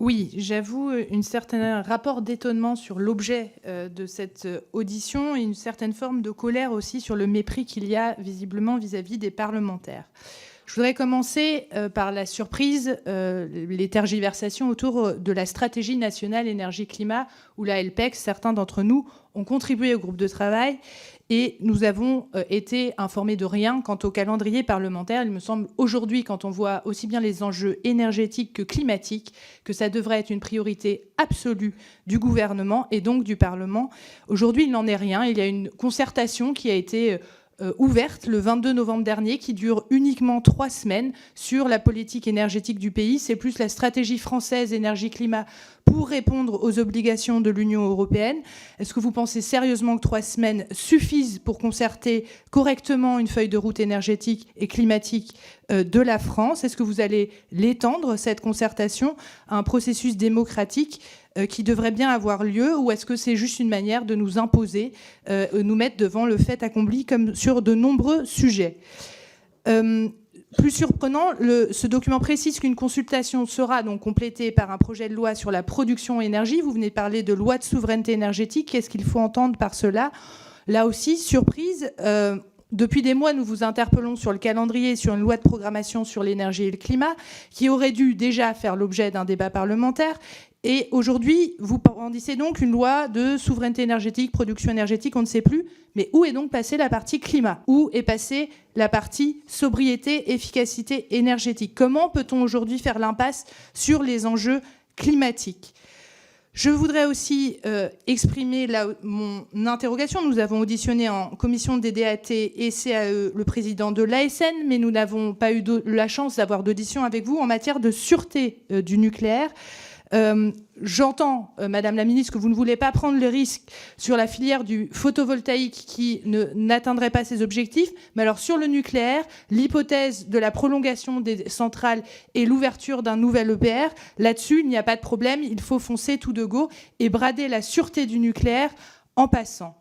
Oui, j'avoue un certain rapport d'étonnement sur l'objet de cette audition et une certaine forme de colère aussi sur le mépris qu'il y a visiblement vis-à-vis des parlementaires. Je voudrais commencer par la surprise, les tergiversations autour de la stratégie nationale énergie-climat, où la LPEC, certains d'entre nous, ont contribué au groupe de travail et nous avons été informés de rien quant au calendrier parlementaire. Il me semble aujourd'hui, quand on voit aussi bien les enjeux énergétiques que climatiques, que ça devrait être une priorité absolue du gouvernement et donc du Parlement. Aujourd'hui, il n'en est rien. Il y a une concertation qui a été ouverte le 22 novembre dernier, qui dure uniquement 3 semaines, sur la politique énergétique du pays. C'est plus la stratégie française énergie-climat pour répondre aux obligations de l'Union européenne. Est-ce que vous pensez sérieusement que 3 semaines suffisent pour concerter correctement une feuille de route énergétique et climatique de la France? Est-ce que vous allez l'étendre, cette concertation, à un processus démocratique qui devrait bien avoir lieu, ou est-ce que c'est juste une manière de nous imposer, nous mettre devant le fait accompli, comme sur de nombreux sujets? Plus surprenant, ce document précise qu'une consultation sera donc complétée par un projet de loi sur la production énergie. Vous venez de parler de loi de souveraineté énergétique. Qu'est-ce qu'il faut entendre par cela? Là aussi, surprise. Depuis des mois, nous vous interpellons sur le calendrier, sur une loi de programmation sur l'énergie et le climat, qui aurait dû déjà faire l'objet d'un débat parlementaire. Et aujourd'hui, vous brandissez donc une loi de souveraineté énergétique, production énergétique, on ne sait plus. Mais où est donc passée la partie climat? Où est passée la partie sobriété, efficacité énergétique? Comment peut-on aujourd'hui faire l'impasse sur les enjeux climatiques? Je voudrais aussi exprimer mon interrogation. Nous avons auditionné en commission des DAT et CAE le président de l'ASN, mais nous n'avons pas eu la chance d'avoir d'audition avec vous en matière de sûreté du nucléaire. J'entends, Madame la Ministre, que vous ne voulez pas prendre le risque sur la filière du photovoltaïque qui n'atteindrait pas ses objectifs. Mais alors sur le nucléaire, l'hypothèse de la prolongation des centrales et l'ouverture d'un nouvel EPR, là-dessus, il n'y a pas de problème. Il faut foncer tout de go et brader la sûreté du nucléaire en passant.